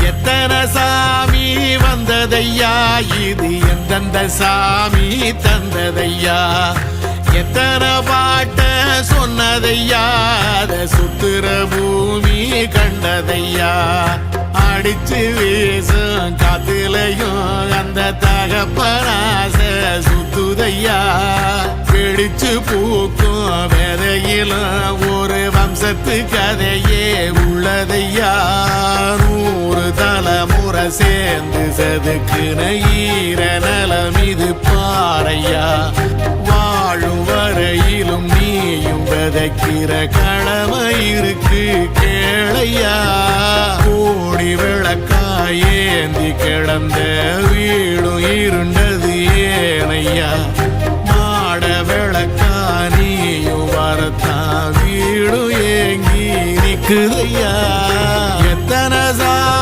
எத்தனை சாமி வந்ததையா, இது எந்தெந்த சாமி தந்ததையா, எத்தனை பாட்ட சொன்னதையா, அத சுத்துற பூமி கண்டதையா, அடிச்சு வீசும் காத்துலையும் அந்த தகப்பனாச சுத்துதையா, பிடிச்சு பூக்கும் விதையிலும் ஒரு வம்சத்து கதையே உள்ளதையா, 100 தலைமுறை சேர்ந்து செதுக்குன ஈர நலம் இது பாறையா, வாழும் வரையிலும் நீயும் விதைக்கிற கடமை இருக்கு கேளையா, கோடி விளக்காயேந்தி கிடந்த வீடும் இருண்டது ஏனையா, மாட விளக்கா நீயும் வரத்தான் வீடும் ஏங்கி நிக்குதையா.